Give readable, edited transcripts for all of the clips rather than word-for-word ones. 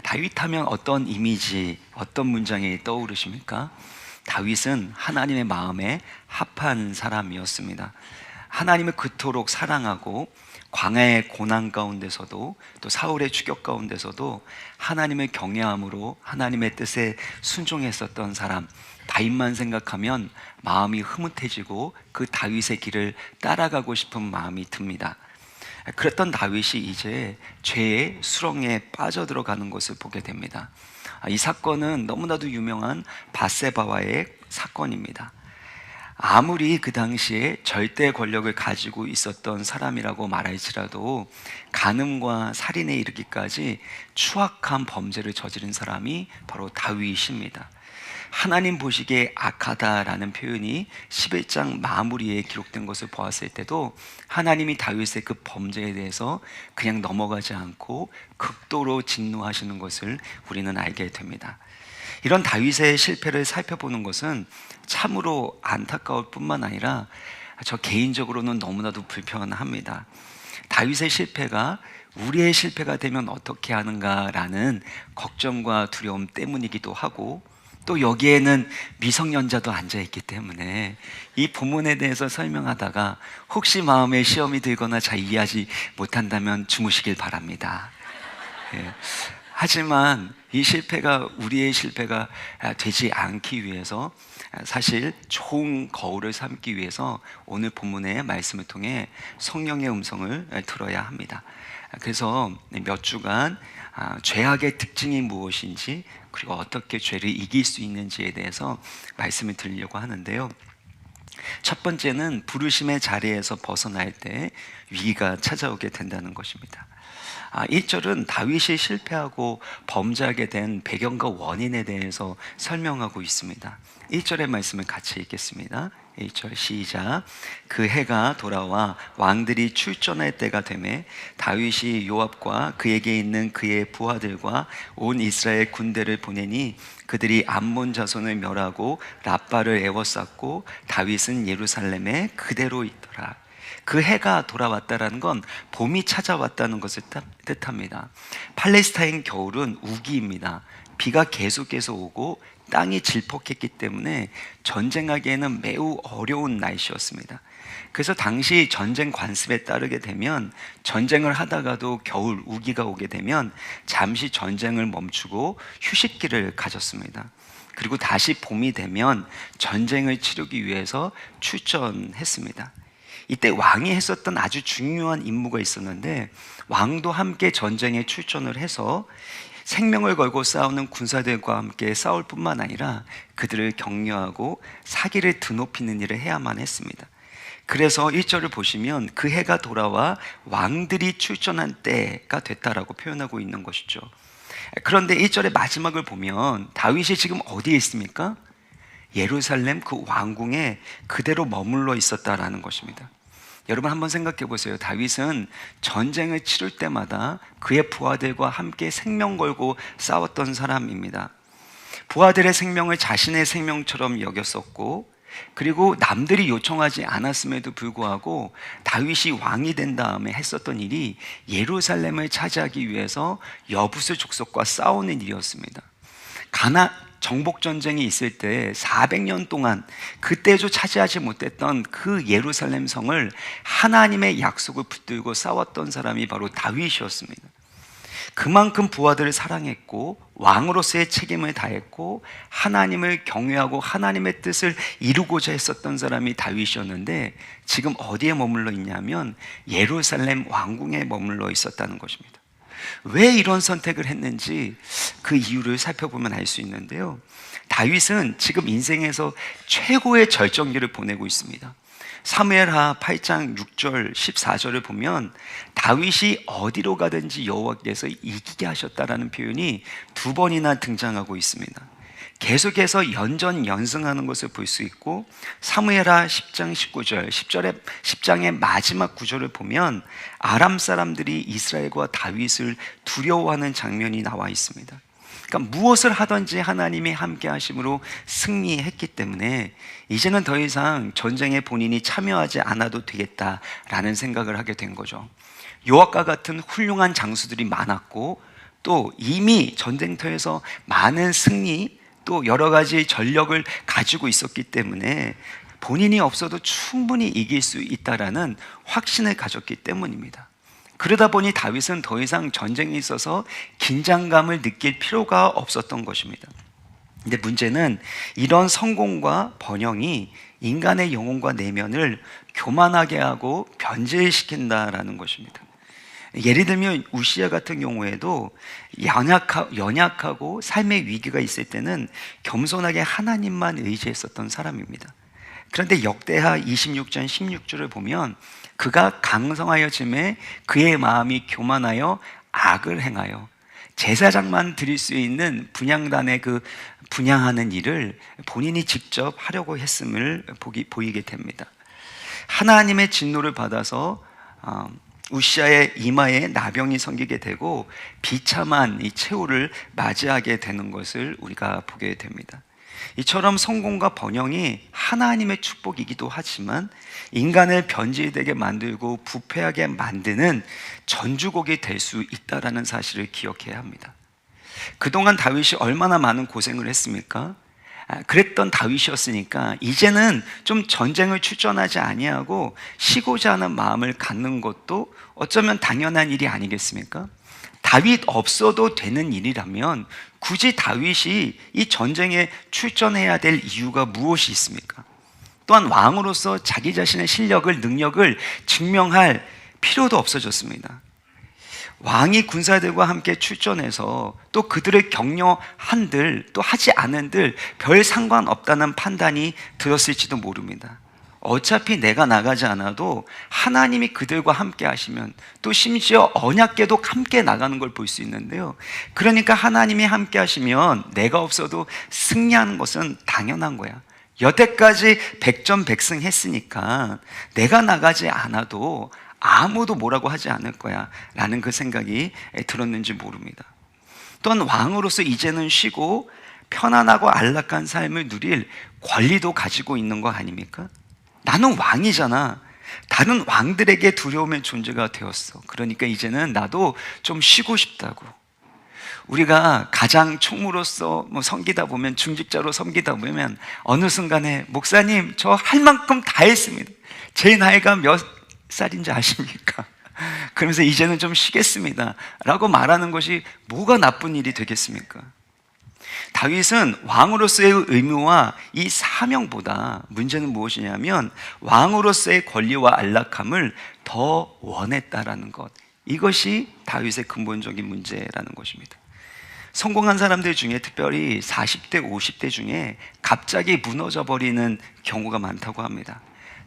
다윗 하면 어떤 이미지, 어떤 문장이 떠오르십니까? 다윗은 하나님의 마음에 합한 사람이었습니다. 하나님을 그토록 사랑하고 광야의 고난 가운데서도 또 사울의 추격 가운데서도 하나님을 경외함으로 하나님의 뜻에 순종했었던 사람, 다윗만 생각하면 마음이 흐뭇해지고 그 다윗의 길을 따라가고 싶은 마음이 듭니다. 그랬던 다윗이 이제 죄의 수렁에 빠져들어가는 것을 보게 됩니다. 이 사건은 너무나도 유명한 밧세바와의 사건입니다. 아무리 그 당시에 절대 권력을 가지고 있었던 사람이라고 말할지라도 간음과 살인에 이르기까지 추악한 범죄를 저지른 사람이 바로 다윗입니다. 하나님 보시기에 악하다라는 표현이 11장 마무리에 기록된 것을 보았을 때도 하나님이 다윗의 그 범죄에 대해서 그냥 넘어가지 않고 극도로 진노하시는 것을 우리는 알게 됩니다. 이런 다윗의 실패를 살펴보는 것은 참으로 안타까울 뿐만 아니라 저 개인적으로는 너무나도 불편합니다. 다윗의 실패가 우리의 실패가 되면 어떻게 하는가라는 걱정과 두려움 때문이기도 하고, 또 여기에는 미성년자도 앉아있기 때문에 이 본문에 대해서 설명하다가 혹시 마음에 시험이 들거나 잘 이해하지 못한다면 주무시길 바랍니다. 하지만 이 실패가 우리의 실패가 되지 않기 위해서 사실 좋은 거울을 삼기 위해서 오늘 본문의 말씀을 통해 성령의 음성을 들어야 합니다. 그래서 몇 주간 죄악의 특징이 무엇인지, 그리고 어떻게 죄를 이길 수 있는지에 대해서 말씀을 드리려고 하는데요. 첫 번째는 부르심의 자리에서 벗어날 때 위기가 찾아오게 된다는 것입니다. 1절은 다윗이 실패하고 범죄하게 된 배경과 원인에 대해서 설명하고 있습니다. 1절의 말씀을 같이 읽겠습니다. 1절 시작. 그 해가 돌아와 왕들이 출전할 때가 되매 다윗이 요압과 그에게 있는 그의 부하들과 온 이스라엘 군대를 보내니 그들이 암몬 자손을 멸하고 랍바를 에워쌌고 다윗은 예루살렘에 그대로 있더라. 그 해가 돌아왔다라는 건 봄이 찾아왔다는 것을 뜻합니다. 팔레스타인 겨울은 우기입니다. 비가 계속해서 오고 땅이 질퍽했기 때문에 전쟁하기에는 매우 어려운 날씨였습니다. 그래서 당시 전쟁 관습에 따르게 되면 전쟁을 하다가도 겨울 우기가 오게 되면 잠시 전쟁을 멈추고 휴식기를 가졌습니다. 그리고 다시 봄이 되면 전쟁을 치르기 위해서 출전했습니다. 이때 왕이 했었던 아주 중요한 임무가 있었는데, 왕도 함께 전쟁에 출전을 해서 생명을 걸고 싸우는 군사들과 함께 싸울 뿐만 아니라 그들을 격려하고 사기를 드높이는 일을 해야만 했습니다. 그래서 1절을 보시면 그 해가 돌아와 왕들이 출전한 때가 됐다라고 표현하고 있는 것이죠. 그런데 1절의 마지막을 보면 다윗이 지금 어디에 있습니까? 예루살렘 그 왕궁에 그대로 머물러 있었다라는 것입니다. 여러분 한번 생각해 보세요. 다윗은 전쟁을 치를 때마다 그의 부하들과 함께 생명 걸고 싸웠던 사람입니다. 부하들의 생명을 자신의 생명처럼 여겼었고, 그리고 남들이 요청하지 않았음에도 불구하고 다윗이 왕이 된 다음에 했었던 일이 예루살렘을 차지하기 위해서 여부스 족속과 싸우는 일이었습니다. 정복 전쟁이 있을 때 400년 동안 그때도 차지하지 못했던 그 예루살렘 성을 하나님의 약속을 붙들고 싸웠던 사람이 바로 다윗이었습니다. 그만큼 부하들을 사랑했고 왕으로서의 책임을 다했고 하나님을 경외하고 하나님의 뜻을 이루고자 했었던 사람이 다윗이었는데, 지금 어디에 머물러 있냐면 예루살렘 왕궁에 머물러 있었다는 것입니다. 왜 이런 선택을 했는지 그 이유를 살펴보면 알 수 있는데요. 다윗은 지금 인생에서 최고의 절정기를 보내고 있습니다. 사무엘하 8장 6절 14절을 보면 다윗이 어디로 가든지 여호와께서 이기게 하셨다라는 표현이 2번이나 등장하고 있습니다. 계속해서 연전연승하는 것을 볼 수 있고, 사무엘하 10장 19절 10장의 마지막 구절을 보면 아람 사람들이 이스라엘과 다윗을 두려워하는 장면이 나와 있습니다. 그러니까 무엇을 하든지 하나님이 함께 하심으로 승리했기 때문에 이제는 더 이상 전쟁에 본인이 참여하지 않아도 되겠다라는 생각을 하게 된 거죠. 요압과 같은 훌륭한 장수들이 많았고 또 이미 전쟁터에서 많은 승리 또 여러 가지 전력을 가지고 있었기 때문에 본인이 없어도 충분히 이길 수 있다라는 확신을 가졌기 때문입니다. 그러다 보니 다윗은 더 이상 전쟁에 있어서 긴장감을 느낄 필요가 없었던 것입니다. 근데 문제는 이런 성공과 번영이 인간의 영혼과 내면을 교만하게 하고 변질시킨다라는 것입니다. 예를 들면 우시야 같은 경우에도 연약하고 삶의 위기가 있을 때는 겸손하게 하나님만 의지했었던 사람입니다. 그런데 역대하 26장 16절을 보면 그가 강성하여짐에 그의 마음이 교만하여 악을 행하여 제사장만 드릴 수 있는 분향단의 그 분향하는 일을 본인이 직접 하려고 했음을 보이게 됩니다. 하나님의 진노를 받아서 우시아의 이마에 나병이 생기게 되고 비참한 이 최후를 맞이하게 되는 것을 우리가 보게 됩니다. 이처럼 성공과 번영이 하나님의 축복이기도 하지만 인간을 변질되게 만들고 부패하게 만드는 전주곡이 될 수 있다는 사실을 기억해야 합니다. 그동안 다윗이 얼마나 많은 고생을 했습니까? 그랬던 다윗이었으니까 이제는 좀 전쟁을 출전하지 아니하고 쉬고자 하는 마음을 갖는 것도 어쩌면 당연한 일이 아니겠습니까? 다윗 없어도 되는 일이라면 굳이 다윗이 이 전쟁에 출전해야 될 이유가 무엇이 있습니까? 또한 왕으로서 자기 자신의 실력을, 능력을 증명할 필요도 없어졌습니다. 왕이 군사들과 함께 출전해서 또 그들을 격려한들 또 하지 않은들 별 상관없다는 판단이 들었을지도 모릅니다. 어차피 내가 나가지 않아도 하나님이 그들과 함께 하시면 또 심지어 언약궤도 함께 나가는 걸 볼 수 있는데요. 그러니까 하나님이 함께 하시면 내가 없어도 승리하는 것은 당연한 거야. 여태까지 백전백승 했으니까 내가 나가지 않아도 아무도 뭐라고 하지 않을 거야 라는 그 생각이 들었는지 모릅니다. 또한 왕으로서 이제는 쉬고 편안하고 안락한 삶을 누릴 권리도 가지고 있는 거 아닙니까? 나는 왕이잖아. 다른 왕들에게 두려움의 존재가 되었어. 그러니까 이제는 나도 좀 쉬고 싶다고. 우리가 가장 총무로서 섬기다 보면, 중직자로 섬기다 보면 어느 순간에 목사님 저 할 만큼 다 했습니다. 제 나이가 몇 살인지 아십니까? 그러면서 이제는 좀 쉬겠습니다 라고 말하는 것이 뭐가 나쁜 일이 되겠습니까? 다윗은 왕으로서의 의무와 이 사명보다 문제는 무엇이냐면 왕으로서의 권리와 안락함을 더 원했다라는 것, 이것이 다윗의 근본적인 문제라는 것입니다. 성공한 사람들 중에 특별히 40대, 50대 중에 갑자기 무너져 버리는 경우가 많다고 합니다.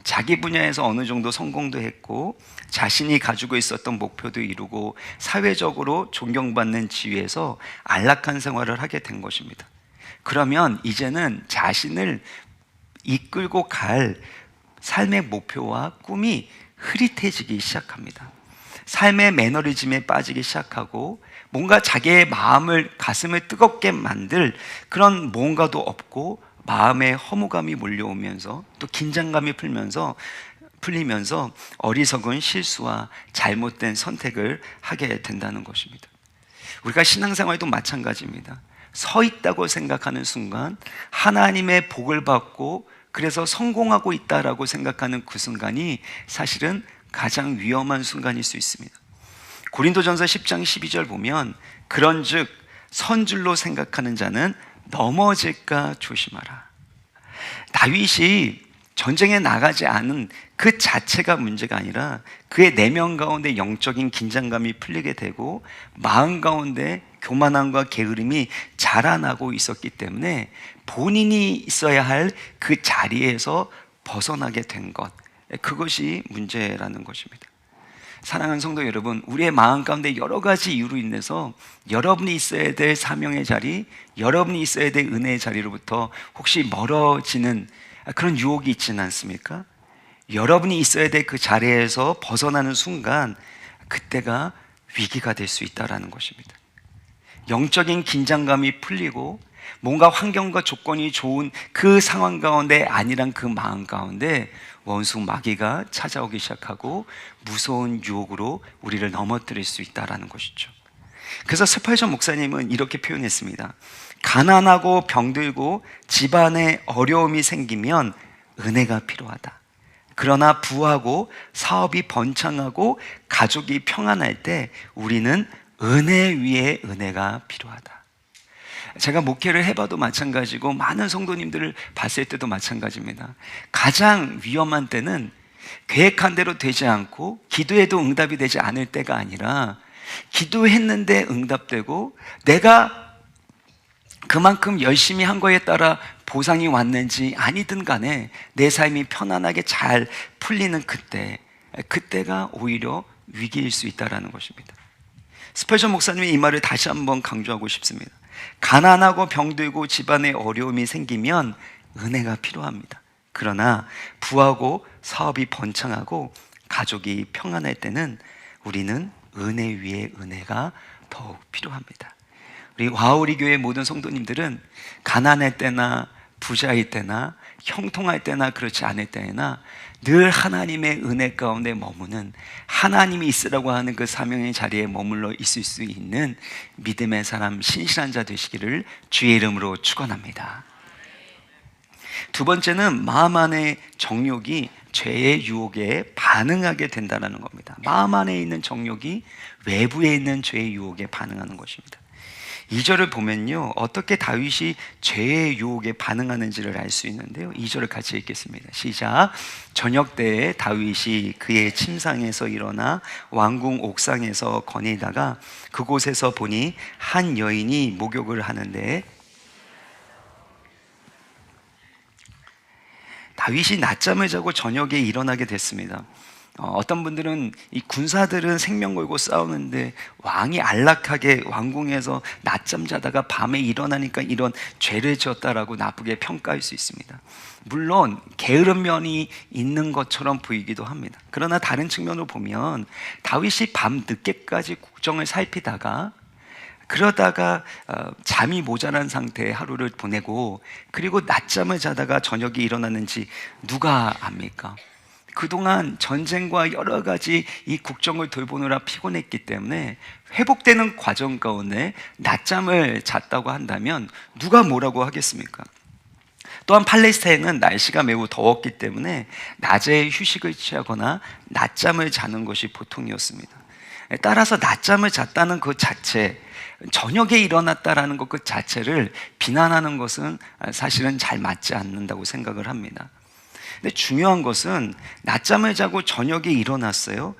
자기 분야에서 어느 정도 성공도 했고 자신이 가지고 있었던 목표도 이루고 사회적으로 존경받는 지위에서 안락한 생활을 하게 된 것입니다. 그러면 이제는 자신을 이끌고 갈 삶의 목표와 꿈이 흐릿해지기 시작합니다. 삶의 매너리즘에 빠지기 시작하고 뭔가 자기의 마음을, 가슴을 뜨겁게 만들 그런 뭔가도 없고 마음에 허무감이 몰려오면서 또 긴장감이 풀리면서 어리석은 실수와 잘못된 선택을 하게 된다는 것입니다. 우리가 신앙생활도 마찬가지입니다. 서 있다고 생각하는 순간 하나님의 복을 받고 그래서 성공하고 있다라고 생각하는 그 순간이 사실은 가장 위험한 순간일 수 있습니다. 고린도전서 10장 12절 보면 그런즉 선줄로 생각하는 자는 넘어질까 조심하라. 다윗이 전쟁에 나가지 않은 그 자체가 문제가 아니라 그의 내면 가운데 영적인 긴장감이 풀리게 되고 마음 가운데 교만함과 게으름이 자라나고 있었기 때문에 본인이 있어야 할 그 자리에서 벗어나게 된 것, 그것이 문제라는 것입니다. 사랑하는 성도 여러분, 우리의 마음 가운데 여러 가지 이유로 인해서 여러분이 있어야 될 사명의 자리, 여러분이 있어야 될 은혜의 자리로부터 혹시 멀어지는 그런 유혹이 있지는 않습니까? 여러분이 있어야 될 그 자리에서 벗어나는 순간 그때가 위기가 될 수 있다는 것입니다. 영적인 긴장감이 풀리고 뭔가 환경과 조건이 좋은 그 상황 가운데 아니란 그 마음 가운데 원수 마귀가 찾아오기 시작하고 무서운 유혹으로 우리를 넘어뜨릴 수 있다는 것이죠. 그래서 스펄전 목사님은 이렇게 표현했습니다. 가난하고 병들고 집안에 어려움이 생기면 은혜가 필요하다. 그러나 부하고 사업이 번창하고 가족이 평안할 때 우리는 은혜 위에 은혜가 필요하다. 제가 목회를 해봐도 마찬가지고 많은 성도님들을 봤을 때도 마찬가지입니다. 가장 위험한 때는 계획한 대로 되지 않고 기도해도 응답이 되지 않을 때가 아니라 기도했는데 응답되고 내가 그만큼 열심히 한 거에 따라 보상이 왔는지 아니든 간에 내 삶이 편안하게 잘 풀리는 그때가 오히려 위기일 수 있다는 것입니다. 스펄전 목사님이 이 말을 다시 한번 강조하고 싶습니다. 가난하고 병들고 집안에 어려움이 생기면 은혜가 필요합니다. 그러나 부하고 사업이 번창하고 가족이 평안할 때는 우리는 은혜 위에 은혜가 더욱 필요합니다. 우리 와우리 교회 모든 성도님들은 가난할 때나 부자일 때나 형통할 때나 그렇지 않을 때나 늘 하나님의 은혜 가운데 머무는, 하나님이 있으라고 하는 그 사명의 자리에 머물러 있을 수 있는 믿음의 사람, 신실한 자 되시기를 주의 이름으로 축원합니다. 두 번째는 마음 안의 정욕이 죄의 유혹에 반응하게 된다는 겁니다. 마음 안에 있는 정욕이 외부에 있는 죄의 유혹에 반응하는 것입니다. 2절을 보면요, 어떻게 다윗이 죄의 유혹에 반응하는지를 알 수 있는데요, 2절을 같이 읽겠습니다. 시작. 저녁 때에 다윗이 그의 침상에서 일어나 왕궁 옥상에서 거닐다가 그곳에서 보니 한 여인이 목욕을 하는데, 다윗이 낮잠을 자고 저녁에 일어나게 됐습니다. 어떤 분들은 이 군사들은 생명 걸고 싸우는데 왕이 안락하게 왕궁에서 낮잠 자다가 밤에 일어나니까 이런 죄를 지었다라고 나쁘게 평가할 수 있습니다. 물론 게으른 면이 있는 것처럼 보이기도 합니다. 그러나 다른 측면으로 보면 다윗이 밤 늦게까지 국정을 살피다가 그러다가 잠이 모자란 상태의 하루를 보내고 그리고 낮잠을 자다가 저녁에 일어났는지 누가 압니까? 그동안 전쟁과 여러 가지 이 국정을 돌보느라 피곤했기 때문에 회복되는 과정 가운데 낮잠을 잤다고 한다면 누가 뭐라고 하겠습니까? 또한 팔레스타인은 날씨가 매우 더웠기 때문에 낮에 휴식을 취하거나 낮잠을 자는 것이 보통이었습니다. 따라서 낮잠을 잤다는 그 자체, 저녁에 일어났다라는 것 그 자체를 비난하는 것은 사실은 잘 맞지 않는다고 생각을 합니다. 근데 중요한 것은 낮잠을 자고 저녁에 일어났어요.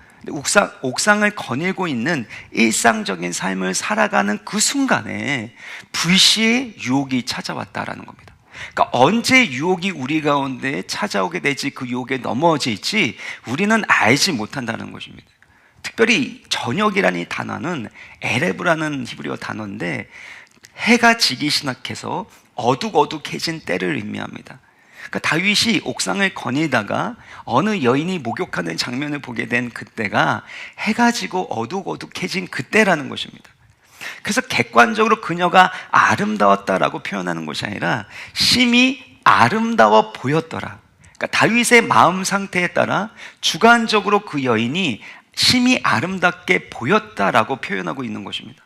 옥상을 거닐고 있는 일상적인 삶을 살아가는 그 순간에 불시에 유혹이 찾아왔다라는 겁니다. 그러니까 언제 유혹이 우리 가운데 찾아오게 될지, 그 유혹에 넘어질지 우리는 알지 못한다는 것입니다. 특별히 저녁이라는 이 단어는 에레브라는 히브리어 단어인데 해가 지기 시작해서 어둑어둑해진 때를 의미합니다. 그러니까 다윗이 옥상을 거닐다가 어느 여인이 목욕하는 장면을 보게 된 그때가 해가 지고 어둑어둑해진 그때라는 것입니다. 그래서 객관적으로 그녀가 아름다웠다라고 표현하는 것이 아니라 심히 아름다워 보였더라. 그러니까 다윗의 마음 상태에 따라 주관적으로 그 여인이 심히 아름답게 보였다라고 표현하고 있는 것입니다.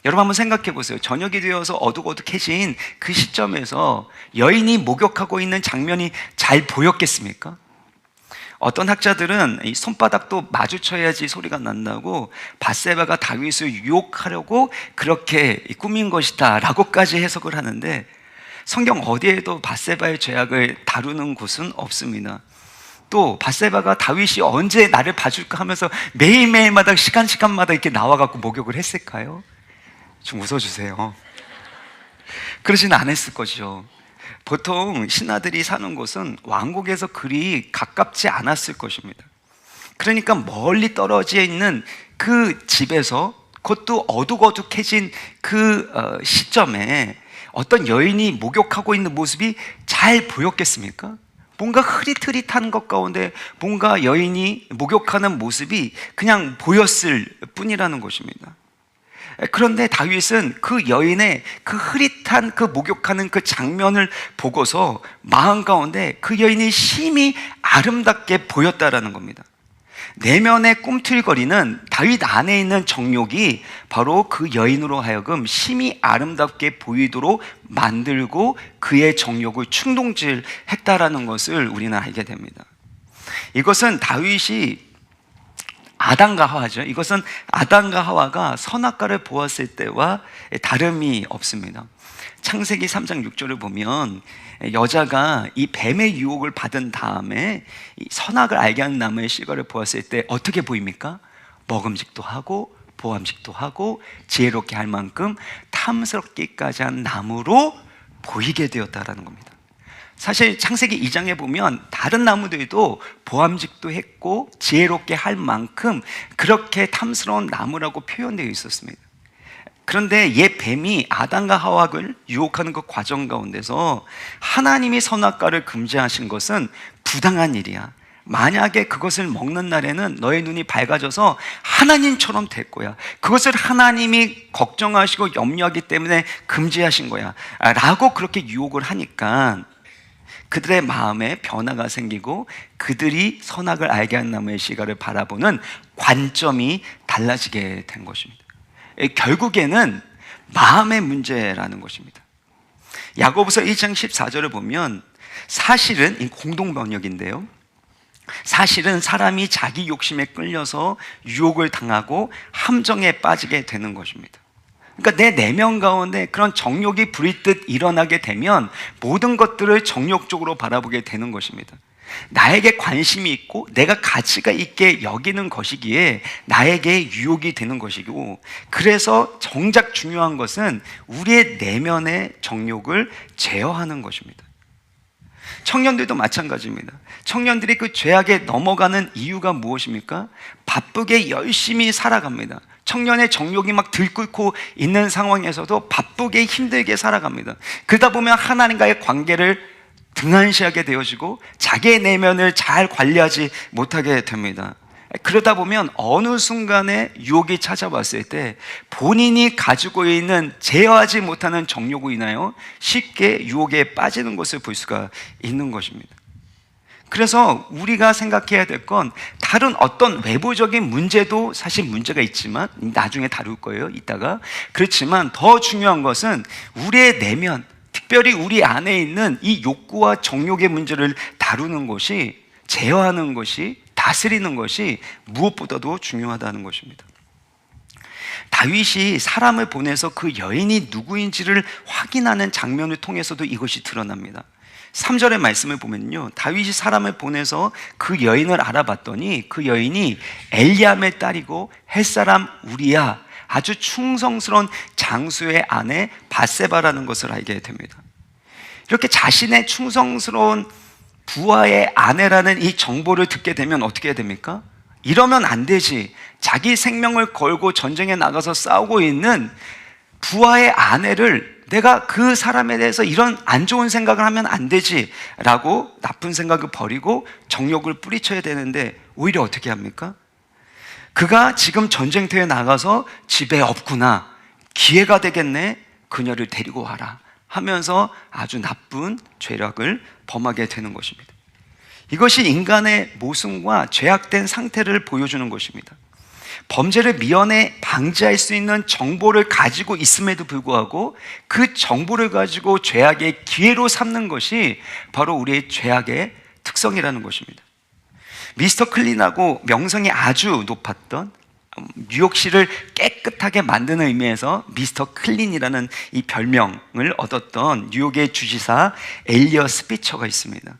여러분 한번 생각해 보세요. 저녁이 되어서 어둑어둑해진 그 시점에서 여인이 목욕하고 있는 장면이 잘 보였겠습니까? 어떤 학자들은 이 손바닥도 마주쳐야지 소리가 난다고 밧세바가 다윗을 유혹하려고 그렇게 꾸민 것이다 라고까지 해석을 하는데, 성경 어디에도 밧세바의 죄악을 다루는 곳은 없습니다. 또 밧세바가 다윗이 언제 나를 봐줄까 하면서 매일매일마다 시간마다 이렇게 나와갖고 목욕을 했을까요? 좀 웃어주세요. 그러진 않았을 것이죠. 보통 신하들이 사는 곳은 왕국에서 그리 가깝지 않았을 것입니다. 그러니까 멀리 떨어져 있는 그 집에서, 그것도 어둑어둑해진 그 시점에 어떤 여인이 목욕하고 있는 모습이 잘 보였겠습니까? 뭔가 흐릿흐릿한 것 가운데 뭔가 여인이 목욕하는 모습이 그냥 보였을 뿐이라는 것입니다. 그런데 다윗은 그 여인의 그 흐릿한 그 목욕하는 그 장면을 보고서 마음 가운데 그 여인이 심히 아름답게 보였다라는 겁니다. 내면의 꿈틀거리는 다윗 안에 있는 정욕이 바로 그 여인으로 하여금 심히 아름답게 보이도록 만들고 그의 정욕을 충동질했다라는 것을 우리는 알게 됩니다. 이것은 다윗이 아담과 하와죠. 이것은 아담과 하와가 선악과를 보았을 때와 다름이 없습니다. 창세기 3장 6절을 보면 여자가 이 뱀의 유혹을 받은 다음에 선악을 알게 하는 나무의 실과를 보았을 때 어떻게 보입니까? 먹음직도 하고 보암직도 하고 지혜롭게 할 만큼 탐스럽기까지 한 나무로 보이게 되었다라는 겁니다. 사실 창세기 2장에 보면 다른 나무들도 보암직도 했고 지혜롭게 할 만큼 그렇게 탐스러운 나무라고 표현되어 있었습니다. 그런데 옛 뱀이 아담과 하와를 유혹하는 그 과정 가운데서 하나님이 선악과를 금지하신 것은 부당한 일이야. 만약에 그것을 먹는 날에는 너의 눈이 밝아져서 하나님처럼 될 거야. 그것을 하나님이 걱정하시고 염려하기 때문에 금지하신 거야 라고 그렇게 유혹을 하니까 그들의 마음에 변화가 생기고 그들이 선악을 알게 한 나무의 실과를 바라보는 관점이 달라지게 된 것입니다. 결국에는 마음의 문제라는 것입니다. 야고보서 1장 14절을 보면 사실은 이 공동 번역인데요, 사실은 사람이 자기 욕심에 끌려서 유혹을 당하고 함정에 빠지게 되는 것입니다. 그러니까 내 내면 가운데 그런 정욕이 불의듯 일어나게 되면 모든 것들을 정욕적으로 바라보게 되는 것입니다. 나에게 관심이 있고 내가 가치가 있게 여기는 것이기에 나에게 유혹이 되는 것이고, 그래서 정작 중요한 것은 우리의 내면의 정욕을 제어하는 것입니다. 청년들도 마찬가지입니다. 청년들이 그 죄악에 넘어가는 이유가 무엇입니까? 바쁘게 열심히 살아갑니다. 청년의 정욕이 막 들끓고 있는 상황에서도 바쁘게 힘들게 살아갑니다. 그러다 보면 하나님과의 관계를 등한시하게 되어지고 자기의 내면을 잘 관리하지 못하게 됩니다. 그러다 보면 어느 순간에 유혹이 찾아왔을 때 본인이 가지고 있는 제어하지 못하는 정욕으로 인하여 쉽게 유혹에 빠지는 것을 볼 수가 있는 것입니다. 그래서 우리가 생각해야 될 건 다른 어떤 외부적인 문제도 사실 문제가 있지만 나중에 다룰 거예요, 이따가. 그렇지만 더 중요한 것은 우리의 내면, 특별히 우리 안에 있는 이 욕구와 정욕의 문제를 다루는 것이, 제어하는 것이, 다스리는 것이 무엇보다도 중요하다는 것입니다. 다윗이 사람을 보내서 그 여인이 누구인지를 확인하는 장면을 통해서도 이것이 드러납니다. 3절의 말씀을 보면요, 다윗이 사람을 보내서 그 여인을 알아봤더니 그 여인이 엘리암의 딸이고 햇사람 우리야, 아주 충성스러운 장수의 아내 밧세바라는 것을 알게 됩니다. 이렇게 자신의 충성스러운 부하의 아내라는 이 정보를 듣게 되면 어떻게 해야 됩니까? 이러면 안 되지. 자기 생명을 걸고 전쟁에 나가서 싸우고 있는 부하의 아내를 내가 그 사람에 대해서 이런 안 좋은 생각을 하면 안 되지 라고 나쁜 생각을 버리고 정욕을 뿌리쳐야 되는데 오히려 어떻게 합니까? 그가 지금 전쟁터에 나가서 집에 없구나, 기회가 되겠네, 그녀를 데리고 와라 하면서 아주 나쁜 죄악을 범하게 되는 것입니다. 이것이 인간의 모순과 죄악된 상태를 보여주는 것입니다. 범죄를 미연에 방지할 수 있는 정보를 가지고 있음에도 불구하고 그 정보를 가지고 죄악의 기회로 삼는 것이 바로 우리의 죄악의 특성이라는 것입니다. 미스터 클린하고 명성이 아주 높았던, 뉴욕시를 깨끗하게 만드는 의미에서 미스터 클린이라는 이 별명을 얻었던 뉴욕의 주지사 엘리엇 스피처가 있습니다.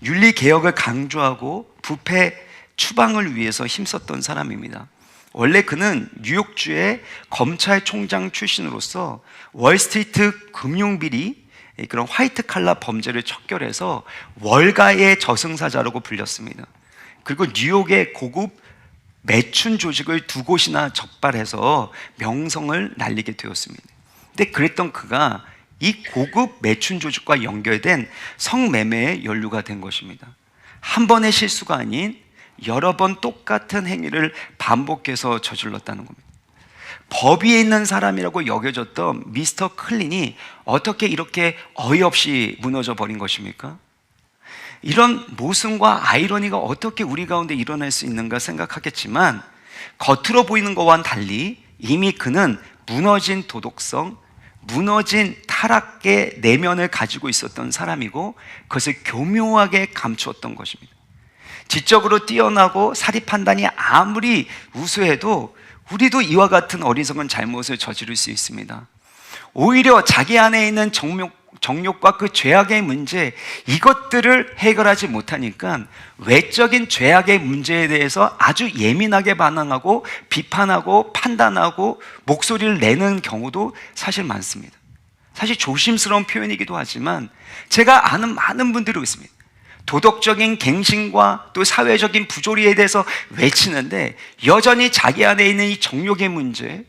윤리 개혁을 강조하고 부패 추방을 위해서 힘썼던 사람입니다. 원래 그는 뉴욕주의 검찰총장 출신으로서 월스트리트 금융비리, 그런 화이트 칼라 범죄를 척결해서 월가의 저승사자라고 불렸습니다. 그리고 뉴욕의 고급 매춘 조직을 두 곳이나 적발해서 명성을 날리게 되었습니다. 근데 그랬던 그가 이 고급 매춘 조직과 연결된 성매매에 연루가 된 것입니다. 한 번의 실수가 아닌 여러 번 똑같은 행위를 반복해서 저질렀다는 겁니다. 법 위에 있는 사람이라고 여겨졌던 미스터 클린이 어떻게 이렇게 어이없이 무너져 버린 것입니까? 이런 모순과 아이러니가 어떻게 우리 가운데 일어날 수 있는가 생각하겠지만, 겉으로 보이는 것과는 달리 이미 그는 무너진 도덕성, 무너진 타락의 내면을 가지고 있었던 사람이고, 그것을 교묘하게 감추었던 것입니다. 지적으로 뛰어나고 사리 판단이 아무리 우수해도 우리도 이와 같은 어리석은 잘못을 저지를 수 있습니다. 오히려 자기 안에 있는 정욕과 그 죄악의 문제, 이것들을 해결하지 못하니까 외적인 죄악의 문제에 대해서 아주 예민하게 반응하고 비판하고 판단하고 목소리를 내는 경우도 사실 많습니다. 사실 조심스러운 표현이기도 하지만 제가 아는 많은 분들이 있습니다. 도덕적인 갱신과 또 사회적인 부조리에 대해서 외치는데 여전히 자기 안에 있는 이 정욕의 문제,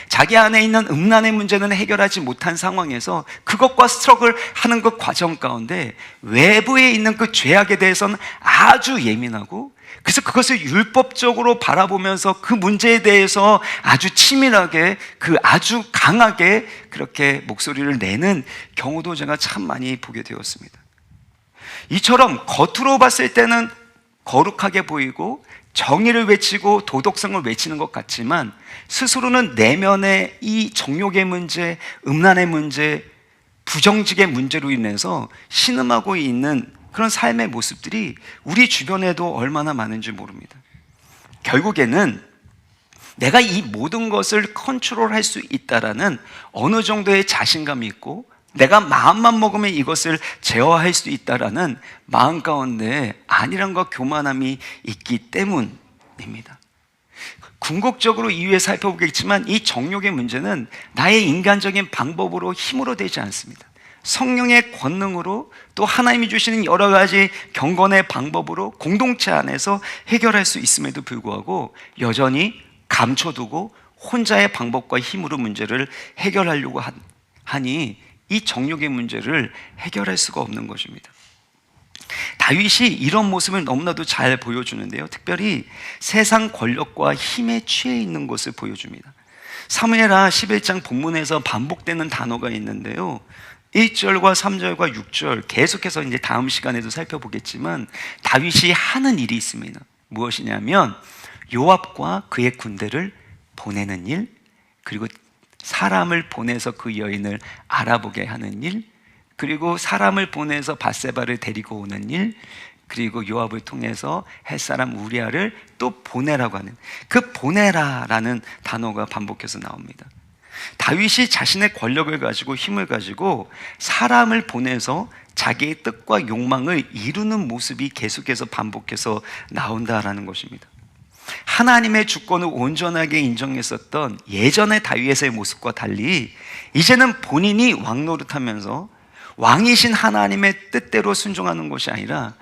자기 안에 있는 음란의 문제는 해결하지 못한 상황에서 그것과 스트러글 하는 그 과정 가운데 외부에 있는 그 죄악에 대해서는 아주 예민하고, 그래서 그것을 율법적으로 바라보면서 그 문제에 대해서 아주 치밀하게, 아주 강하게 그렇게 목소리를 내는 경우도 제가 참 많이 보게 되었습니다. 이처럼 겉으로 봤을 때는 거룩하게 보이고 정의를 외치고 도덕성을 외치는 것 같지만 스스로는 내면의 이 정욕의 문제, 음란의 문제, 부정직의 문제로 인해서 신음하고 있는 그런 삶의 모습들이 우리 주변에도 얼마나 많은지 모릅니다. 결국에는 내가 이 모든 것을 컨트롤할 수 있다라는 어느 정도의 자신감이 있고, 내가 마음만 먹으면 이것을 제어할 수 있다라는 마음 가운데 안일함과 교만함이 있기 때문입니다. 궁극적으로 이후에 살펴보겠지만 이 정욕의 문제는 나의 인간적인 방법으로 힘으로 되지 않습니다. 성령의 권능으로, 또 하나님이 주시는 여러 가지 경건의 방법으로 공동체 안에서 해결할 수 있음에도 불구하고 여전히 감춰두고 혼자의 방법과 힘으로 문제를 해결하려고 하니 이 정욕의 문제를 해결할 수가 없는 것입니다. 다윗이 이런 모습을 너무나도 잘 보여주는데요, 특별히 세상 권력과 힘에 취해 있는 것을 보여줍니다. 사무엘하 11장 본문에서 반복되는 단어가 있는데요, 1절과 3절과 6절 계속해서 이제 다음 시간에도 살펴보겠지만 다윗이 하는 일이 있습니다. 무엇이냐면 요압과 그의 군대를 보내는 일, 그리고 사람을 보내서 그 여인을 알아보게 하는 일, 그리고 사람을 보내서 밧세바를 데리고 오는 일, 그리고 요압을 통해서 햇사람 우리아를 또 보내라고 하는, 그 보내라라는 단어가 반복해서 나옵니다. 다윗이 자신의 권력을 가지고 힘을 가지고 사람을 보내서 자기의 뜻과 욕망을 이루는 모습이 계속해서 반복해서 나온다라는 것입니다. 하나님의 주권을 온전하게 인정했었던 예전의 다윗의 모습과 달리 이제는 본인이 왕노릇하면서 왕이신 하나님의 뜻대로 순종하는 것이 아니라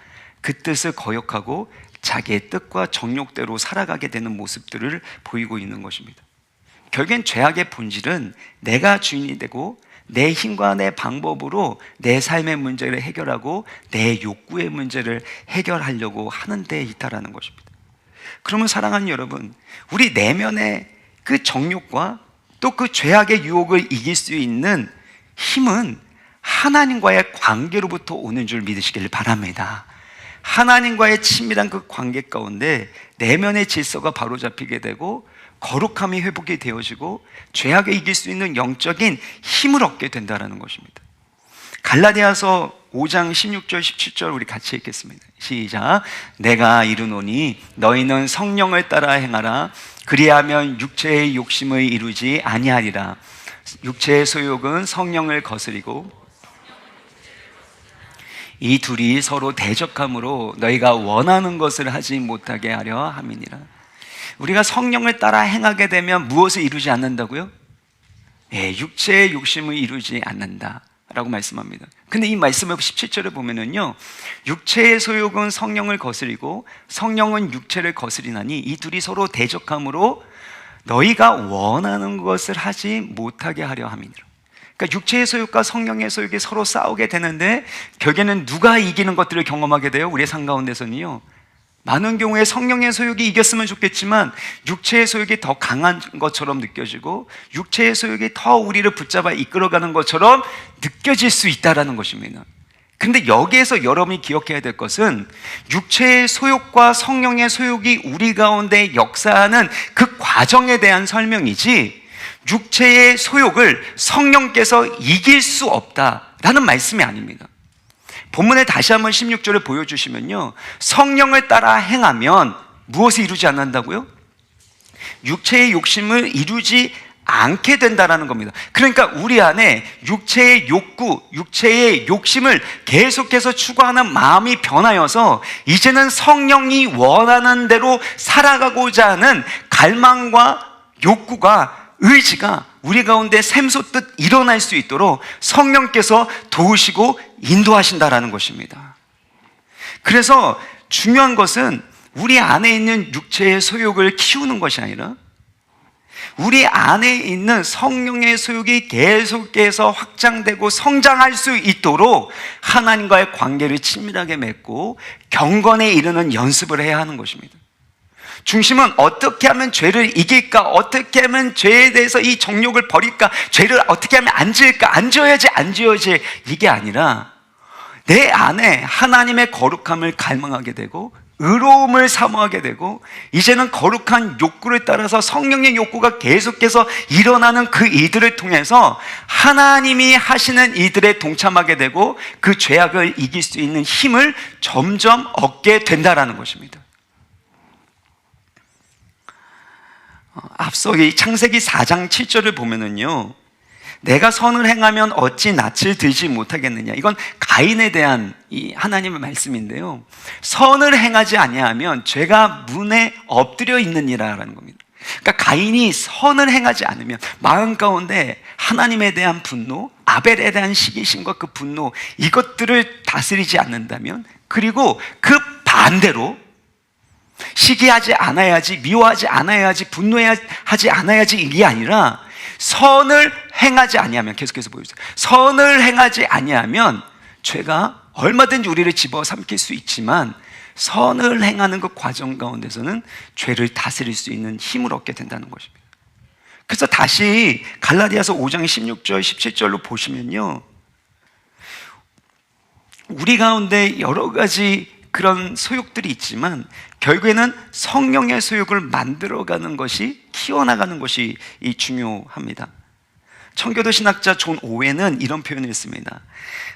그 뜻을 거역하고 자기의 뜻과 정욕대로 살아가게 되는 모습들을 보이고 있는 것입니다. 결국엔 죄악의 본질은 내가 주인이 되고 내 힘과 내 방법으로 내 삶의 문제를 해결하고 내 욕구의 문제를 해결하려고 하는 데 있다라는 것입니다. 그러면 사랑하는 여러분, 우리 내면의 그 정욕과 또 그 죄악의 유혹을 이길 수 있는 힘은 하나님과의 관계로부터 오는 줄 믿으시길 바랍니다. 하나님과의 친밀한 그 관계 가운데 내면의 질서가 바로잡히게 되고 거룩함이 회복이 되어지고 죄악을 이길 수 있는 영적인 힘을 얻게 된다는 것입니다. 갈라디아서 5장 16절 17절 우리 같이 읽겠습니다. 시작. 내가 이르노니 너희는 성령을 따라 행하라. 그리하면 육체의 욕심을 이루지 아니하리라. 육체의 소욕은 성령을 거스리고 이 둘이 서로 대적함으로 너희가 원하는 것을 하지 못하게 하려 함이니라. 우리가 성령을 따라 행하게 되면 무엇을 이루지 않는다고요? 육체의 욕심을 이루지 않는다 라고 말씀합니다. 근데 이 말씀을 17절에 보면은요, 육체의 소욕은 성령을 거스리고 성령은 육체를 거스리나니 이 둘이 서로 대적함으로 너희가 원하는 것을 하지 못하게 하려 함이니라. 그러니까 육체의 소욕과 성령의 소욕이 서로 싸우게 되는데 결국에는 누가 이기는 것들을 경험하게 돼요? 우리의 삶 가운데서는요, 많은 경우에 성령의 소욕이 이겼으면 좋겠지만 육체의 소욕이 더 강한 것처럼 느껴지고 육체의 소욕이 더 우리를 붙잡아 이끌어가는 것처럼 느껴질 수 있다는 것입니다. 근데 여기에서 여러분이 기억해야 될 것은 육체의 소욕과 성령의 소욕이 우리 가운데 역사하는 그 과정에 대한 설명이지, 육체의 소욕을 성령께서 이길 수 없다라는 말씀이 아닙니다. 본문에 다시 한번 16절을 보여주시면요, 성령을 따라 행하면 무엇을 이루지 않는다고요? 육체의 욕심을 이루지 않게 된다라는 겁니다. 그러니까 우리 안에 육체의 욕구, 육체의 욕심을 계속해서 추구하는 마음이 변하여서 이제는 성령이 원하는 대로 살아가고자 하는 갈망과 욕구가, 의지가 우리 가운데 샘솟듯 일어날 수 있도록 성령께서 도우시고 인도하신다라는 것입니다. 그래서 중요한 것은 우리 안에 있는 육체의 소욕을 키우는 것이 아니라 우리 안에 있는 성령의 소욕이 계속해서 확장되고 성장할 수 있도록 하나님과의 관계를 친밀하게 맺고 경건에 이르는 연습을 해야 하는 것입니다. 중심은 어떻게 하면 죄를 이길까? 어떻게 하면 죄에 대해서 이 정욕을 버릴까? 죄를 어떻게 하면 안 지을까? 안 지어야지, 안 지어야지. 이게 아니라 내 안에 하나님의 거룩함을 갈망하게 되고 의로움을 사모하게 되고, 이제는 거룩한 욕구를 따라서 성령의 욕구가 계속해서 일어나는 그 일들을 통해서 하나님이 하시는 일들에 동참하게 되고 그 죄악을 이길 수 있는 힘을 점점 얻게 된다라는 것입니다. 앞서 이 창세기 4장 7절을 보면은요, 내가 선을 행하면 어찌 낯을 들지 못하겠느냐. 이건 가인에 대한 이 하나님의 말씀인데요, 선을 행하지 아니하면 죄가 문에 엎드려 있느니라라는 겁니다. 그러니까 가인이 선을 행하지 않으면 마음 가운데 하나님에 대한 분노, 아벨에 대한 시기심과 그 분노, 이것들을 다스리지 않는다면, 그리고 그 반대로 시기하지 않아야지, 미워하지 않아야지, 분노하지 않아야지, 이게 아니라 선을 행하지 아니하면, 계속해서 보여주세요. 선을 행하지 아니하면 죄가 얼마든지 우리를 집어삼킬 수 있지만 선을 행하는 그 과정 가운데서는 죄를 다스릴 수 있는 힘을 얻게 된다는 것입니다. 그래서 다시 갈라디아서 5장 16절 17절로 보시면요, 우리 가운데 여러 가지 그런 소욕들이 있지만 결국에는 성령의 소욕을 만들어가는 것이, 키워나가는 것이 중요합니다. 청교도 신학자 존 오웬은 이런 표현을 했습니다.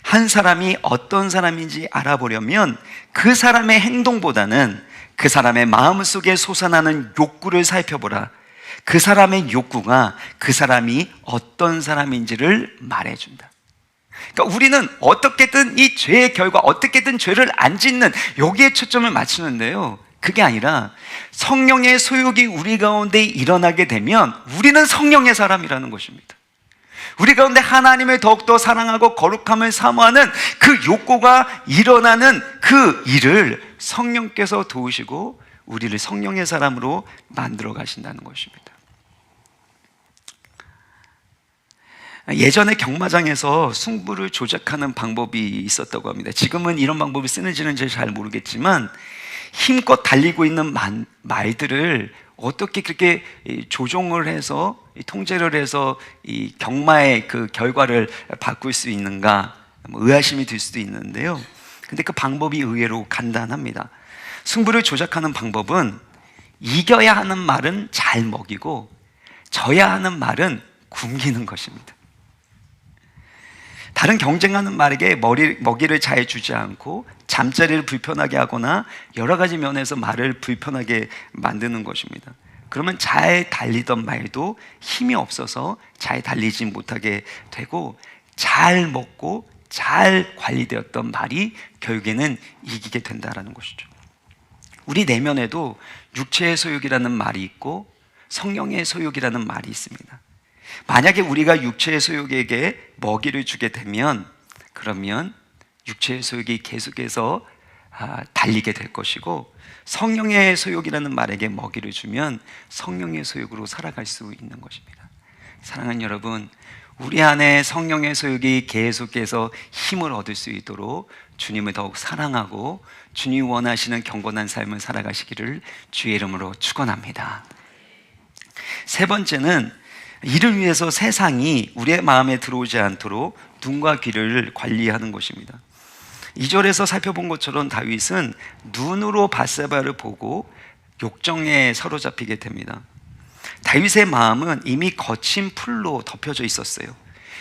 한 사람이 어떤 사람인지 알아보려면 그 사람의 행동보다는 그 사람의 마음속에 솟아나는 욕구를 살펴보라. 그 사람의 욕구가 그 사람이 어떤 사람인지를 말해준다. 그러니까 우리는 어떻게든 이 죄의 결과, 어떻게든 죄를 안 짓는, 여기에 초점을 맞추는데요, 그게 아니라 성령의 소욕이 우리 가운데 일어나게 되면 우리는 성령의 사람이라는 것입니다. 우리 가운데 하나님을 더욱더 사랑하고 거룩함을 사모하는 그 욕구가 일어나는 그 일을 성령께서 도우시고 우리를 성령의 사람으로 만들어 가신다는 것입니다. 예전에 경마장에서 승부를 조작하는 방법이 있었다고 합니다. 지금은 이런 방법을 쓰는지는 잘 모르겠지만 힘껏 달리고 있는 말들을 어떻게 그렇게 조종을 해서, 통제를 해서 이 경마의 그 결과를 바꿀 수 있는가, 의아심이 들 수도 있는데요, 근데 그 방법이 의외로 간단합니다. 승부를 조작하는 방법은 이겨야 하는 말은 잘 먹이고 져야 하는 말은 굶기는 것입니다. 다른 경쟁하는 말에게 먹이를 잘 주지 않고 잠자리를 불편하게 하거나 여러 가지 면에서 말을 불편하게 만드는 것입니다. 그러면 잘 달리던 말도 힘이 없어서 잘 달리지 못하게 되고, 잘 먹고 잘 관리되었던 말이 결국에는 이기게 된다는 것이죠. 우리 내면에도 육체의 소욕이라는 말이 있고 성령의 소욕이라는 말이 있습니다. 만약에 우리가 육체의 소욕에게 먹이를 주게 되면, 그러면 육체의 소욕이 계속해서 달리게 될 것이고, 성령의 소욕이라는 말에게 먹이를 주면 성령의 소욕으로 살아갈 수 있는 것입니다. 사랑하는 여러분, 우리 안에 성령의 소욕이 계속해서 힘을 얻을 수 있도록 주님을 더욱 사랑하고 주님이 원하시는 경건한 삶을 살아가시기를 주의 이름으로 축원합니다. 세 번째는 이를 위해서 세상이 우리의 마음에 들어오지 않도록 눈과 귀를 관리하는 것입니다. 2절에서 살펴본 것처럼 다윗은 눈으로 밧세바를 보고 욕정에 사로잡히게 됩니다. 다윗의 마음은 이미 거친 풀로 덮여져 있었어요.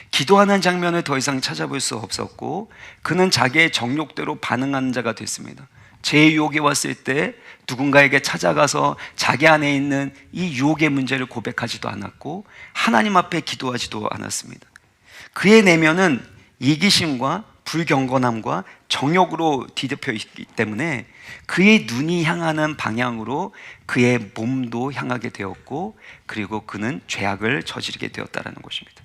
기도하는 장면을 더 이상 찾아볼 수 없었고 그는 자기의 정욕대로 반응하는 자가 됐습니다. 제 유혹이 왔을 때 누군가에게 찾아가서 자기 안에 있는 이 유혹의 문제를 고백하지도 않았고 하나님 앞에 기도하지도 않았습니다. 그의 내면은 이기심과 불경건함과 정욕으로 뒤덮여 있기 때문에 그의 눈이 향하는 방향으로 그의 몸도 향하게 되었고 그리고 그는 죄악을 저지르게 되었다는 것입니다.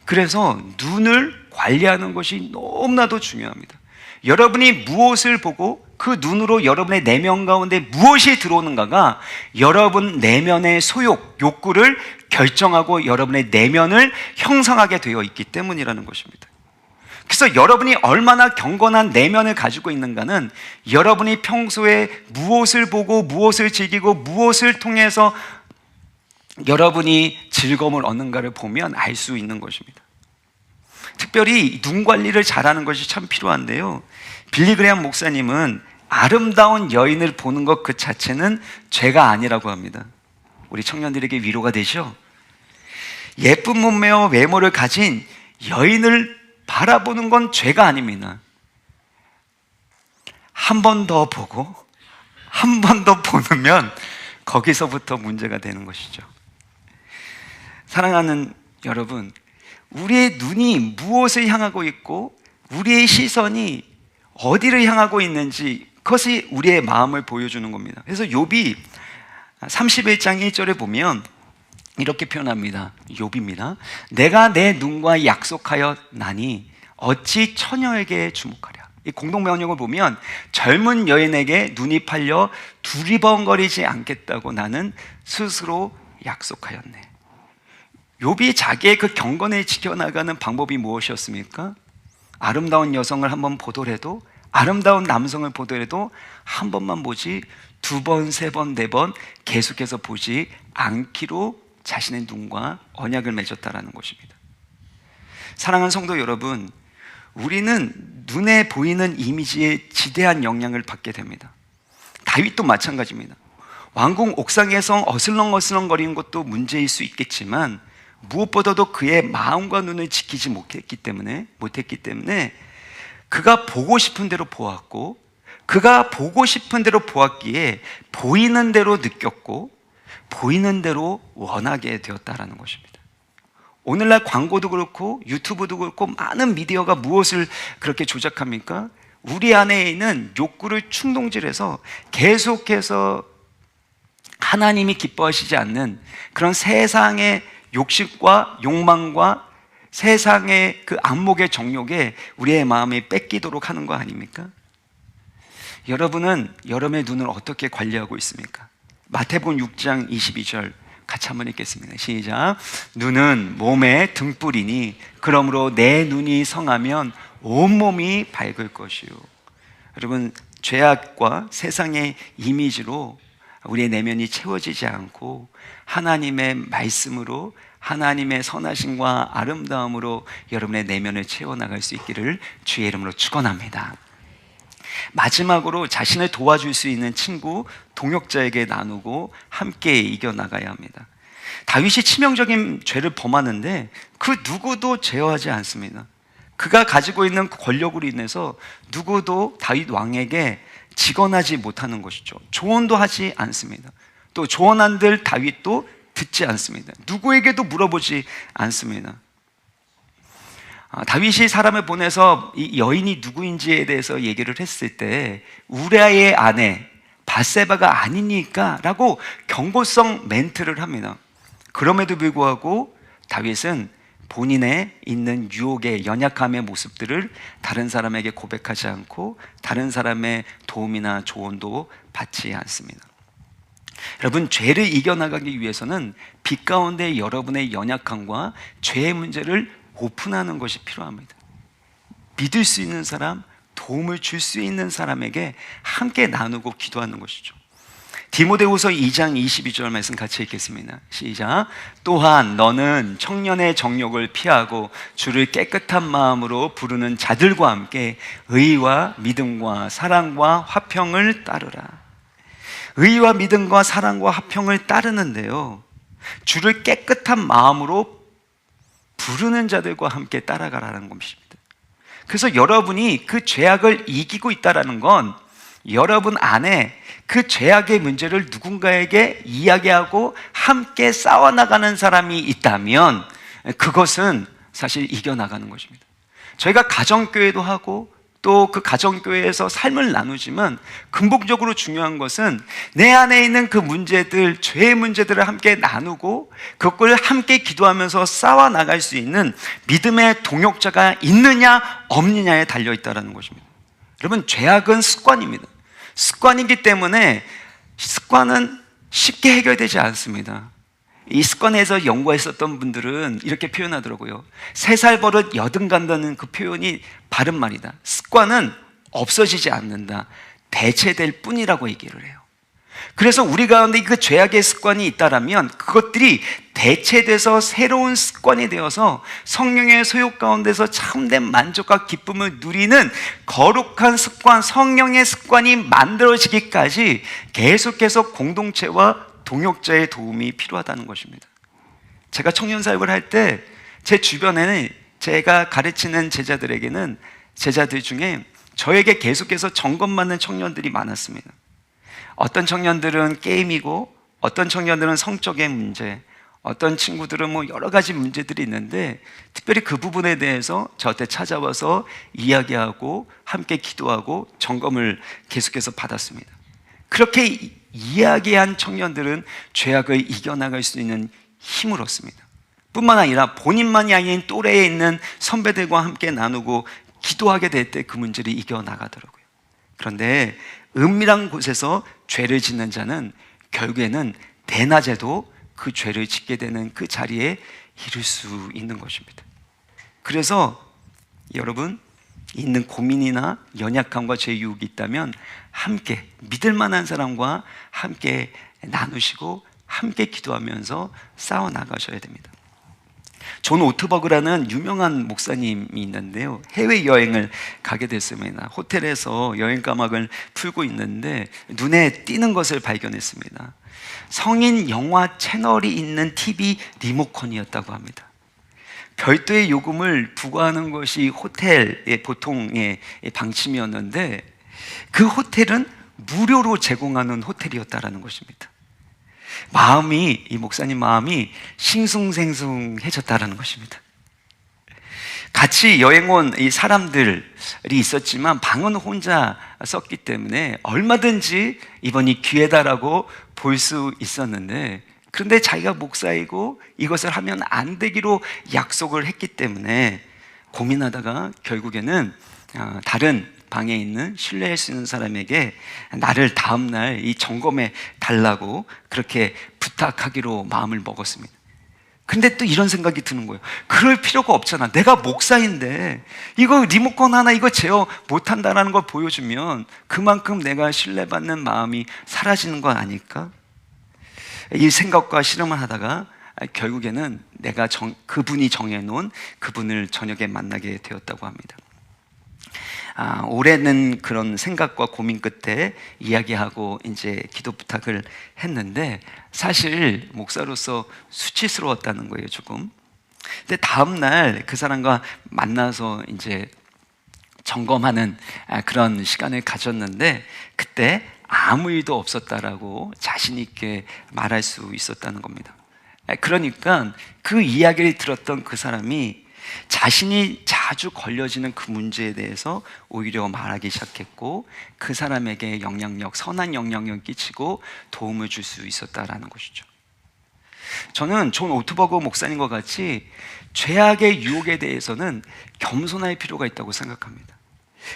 그래서 눈을 관리하는 것이 너무나도 중요합니다. 여러분이 무엇을 보고 그 눈으로 여러분의 내면 가운데 무엇이 들어오는가가 여러분 내면의 소욕, 욕구를 결정하고 여러분의 내면을 형성하게 되어 있기 때문이라는 것입니다. 그래서 여러분이 얼마나 경건한 내면을 가지고 있는가는 여러분이 평소에 무엇을 보고 무엇을 즐기고 무엇을 통해서 여러분이 즐거움을 얻는가를 보면 알 수 있는 것입니다. 특별히 눈 관리를 잘하는 것이 참 필요한데요, 빌리 그레이엄 목사님은 아름다운 여인을 보는 것 그 자체는 죄가 아니라고 합니다. 우리 청년들에게 위로가 되죠? 예쁜 몸매와 외모를 가진 여인을 바라보는 건 죄가 아닙니다. 한 번 더 보고 한 번 더 보면 거기서부터 문제가 되는 것이죠. 사랑하는 여러분, 우리의 눈이 무엇을 향하고 있고 우리의 시선이 어디를 향하고 있는지 그것이 우리의 마음을 보여주는 겁니다. 그래서 욥이 31장 1절에 보면 이렇게 표현합니다. 욥입니다. 내가 내 눈과 약속하였나니 어찌 처녀에게 주목하랴. 이 공동명령을 보면 젊은 여인에게 눈이 팔려 두리번거리지 않겠다고 나는 스스로 약속하였네. 욥이 자기의 그 경건을 지켜나가는 방법이 무엇이었습니까? 아름다운 여성을 한번 보더라도, 아름다운 남성을 보더라도 한 번만 보지 두 번, 세 번, 네 번 계속해서 보지 않기로 자신의 눈과 언약을 맺었다라는 것입니다. 사랑하는 성도 여러분, 우리는 눈에 보이는 이미지에 지대한 영향을 받게 됩니다. 다윗도 마찬가지입니다. 왕궁 옥상에서 어슬렁어슬렁거리는 것도 문제일 수 있겠지만 무엇보다도 그의 마음과 눈을 지키지 못했기 때문에 그가 보고 싶은 대로 보았고, 그가 보고 싶은 대로 보았기에 보이는 대로 느꼈고 보이는 대로 원하게 되었다라는 것입니다. 오늘날 광고도 그렇고 유튜브도 그렇고 많은 미디어가 무엇을 그렇게 조작합니까? 우리 안에 있는 욕구를 충동질해서 계속해서 하나님이 기뻐하시지 않는 그런 세상의 욕심과 욕망과 세상의 그 안목의 정욕에 우리의 마음이 뺏기도록 하는 거 아닙니까? 여러분은 여러분의 눈을 어떻게 관리하고 있습니까? 마태복음 6장 22절 같이 한번 읽겠습니다. 시작. 눈은 몸의 등불이니 그러므로 내 눈이 성하면 온몸이 밝을 것이요. 여러분, 죄악과 세상의 이미지로 우리의 내면이 채워지지 않고 하나님의 말씀으로, 하나님의 선하심과 아름다움으로 여러분의 내면을 채워나갈 수 있기를 주의 이름으로 축원합니다. 마지막으로 자신을 도와줄 수 있는 친구, 동역자에게 나누고 함께 이겨나가야 합니다. 다윗이 치명적인 죄를 범하는데 그 누구도 제어하지 않습니다. 그가 가지고 있는 권력으로 인해서 누구도 다윗 왕에게 직언하지 못하는 것이죠. 조언도 하지 않습니다. 또 조언한들 다윗도 듣지 않습니다. 누구에게도 물어보지 않습니다. 다윗이 사람을 보내서 이 여인이 누구인지에 대해서 얘기를 했을 때 우리아의 아내 밧세바가 아니니까 라고 경고성 멘트를 합니다. 그럼에도 불구하고 다윗은 본인의 있는 유혹의 연약함의 모습들을 다른 사람에게 고백하지 않고 다른 사람의 도움이나 조언도 받지 않습니다. 여러분, 죄를 이겨나가기 위해서는 빛 가운데 여러분의 연약함과 죄의 문제를 오픈하는 것이 필요합니다. 믿을 수 있는 사람, 도움을 줄 수 있는 사람에게 함께 나누고 기도하는 것이죠. 디모데후서 2장 22절 말씀 같이 읽겠습니다. 시작. 또한 너는 청년의 정욕을 피하고 주를 깨끗한 마음으로 부르는 자들과 함께 의와 믿음과 사랑과 화평을 따르라. 의와 믿음과 사랑과 화평을 따르는데요, 주를 깨끗한 마음으로 부르는 자들과 함께 따라가라는 것입니다. 그래서 여러분이 그 죄악을 이기고 있다는 건 여러분 안에 그 죄악의 문제를 누군가에게 이야기하고 함께 싸워나가는 사람이 있다면 그것은 사실 이겨나가는 것입니다. 저희가 가정교회도 하고 또 그 가정교회에서 삶을 나누지만 근본적으로 중요한 것은 내 안에 있는 그 문제들, 죄의 문제들을 함께 나누고 그걸 함께 기도하면서 싸워나갈 수 있는 믿음의 동역자가 있느냐 없느냐에 달려있다는 것입니다. 여러분, 죄악은 습관입니다. 습관이기 때문에 습관은 쉽게 해결되지 않습니다. 이 습관에서 연구했었던 분들은 이렇게 표현하더라고요. 3살 버릇 여든 간다는 그 표현이 바른 말이다. 습관은 없어지지 않는다, 대체될 뿐이라고 얘기를 해요. 그래서 우리 가운데 그 죄악의 습관이 있다라면 그것들이 대체돼서 새로운 습관이 되어서 성령의 소욕 가운데서 참된 만족과 기쁨을 누리는 거룩한 습관, 성령의 습관이 만들어지기까지 계속해서 공동체와 동역자의 도움이 필요하다는 것입니다. 제가 청년 사역을 할 때 제 주변에는 제가 가르치는 제자들 중에 저에게 계속해서 점검받는 청년들이 많았습니다. 어떤 청년들은 게임이고, 어떤 청년들은 성적인 문제, 어떤 친구들은 뭐 여러 가지 문제들이 있는데 특별히 그 부분에 대해서 저한테 찾아와서 이야기하고 함께 기도하고 점검을 계속해서 받았습니다. 그렇게 이야기한 청년들은 죄악을 이겨나갈 수 있는 힘을 얻습니다. 뿐만 아니라 본인만이 아닌 또래에 있는 선배들과 함께 나누고 기도하게 될 때 그 문제를 이겨나가더라고요. 그런데 은밀한 곳에서 죄를 짓는 자는 결국에는 대낮에도 그 죄를 짓게 되는 그 자리에 이를 수 있는 것입니다. 그래서 여러분, 있는 고민이나 연약함과 죄 유혹이 있다면 함께 믿을 만한 사람과 함께 나누시고 함께 기도하면서 싸워 나가셔야 됩니다. 존 오트버그라는 유명한 목사님이 있는데요, 해외여행을 가게 됐습니다. 호텔에서 여행 까막을 풀고 있는데 눈에 띄는 것을 발견했습니다. 성인 영화 채널이 있는 TV 리모컨이었다고 합니다. 별도의 요금을 부과하는 것이 호텔의 보통의 방침이었는데 그 호텔은 무료로 제공하는 호텔이었다는 것입니다. 이 목사님 마음이 싱숭생숭해졌다는 것입니다. 같이 여행 온 이 사람들이 있었지만 방은 혼자 썼기 때문에 얼마든지 이번이 기회다라고 볼 수 있었는데, 그런데 자기가 목사이고 이것을 하면 안 되기로 약속을 했기 때문에 고민하다가 결국에는 다른 방에 있는 신뢰할 수 있는 사람에게 나를 다음날 이 점검해 달라고 그렇게 부탁하기로 마음을 먹었습니다. 근데 또 이런 생각이 드는 거예요. 그럴 필요가 없잖아. 내가 목사인데 이거 리모컨 하나 이거 제어 못한다는 걸 보여주면 그만큼 내가 신뢰받는 마음이 사라지는 거 아닐까? 이 생각과 실험을 하다가 결국에는 그분이 정해놓은 그분을 저녁에 만나게 되었다고 합니다. 올해는 그런 생각과 고민 끝에 이야기하고 이제 기도 부탁을 했는데 사실 목사로서 수치스러웠다는 거예요, 조금. 근데 다음날 그 사람과 만나서 이제 점검하는 그런 시간을 가졌는데 그때 아무 일도 없었다라고 자신 있게 말할 수 있었다는 겁니다. 그러니까 그 이야기를 들었던 그 사람이 자신이 자주 걸려지는 그 문제에 대해서 오히려 말하기 시작했고 그 사람에게 선한 영향력을 끼치고 도움을 줄 수 있었다라는 것이죠. 저는 존 오트버그 목사님과 같이 죄악의 유혹에 대해서는 겸손할 필요가 있다고 생각합니다.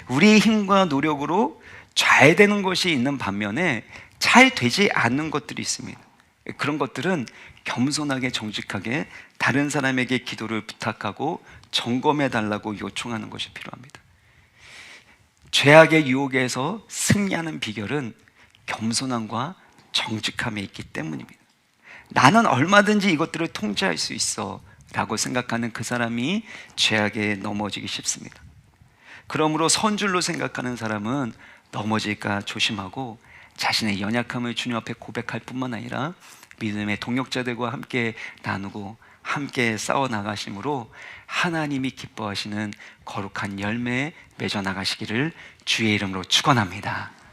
우리의 힘과 노력으로 잘 되는 것이 있는 반면에 잘 되지 않는 것들이 있습니다. 그런 것들은 겸손하게 정직하게 다른 사람에게 기도를 부탁하고 점검해 달라고 요청하는 것이 필요합니다. 죄악의 유혹에서 승리하는 비결은 겸손함과 정직함에 있기 때문입니다. 나는 얼마든지 이것들을 통제할 수 있어 라고 생각하는 그 사람이 죄악에 넘어지기 쉽습니다. 그러므로 선줄로 생각하는 사람은 넘어질까 조심하고 자신의 연약함을 주님 앞에 고백할 뿐만 아니라 믿음의 동역자들과 함께 나누고 함께 싸워 나가심으로 하나님이 기뻐하시는 거룩한 열매 맺어 나가시기를 주의 이름으로 축원합니다.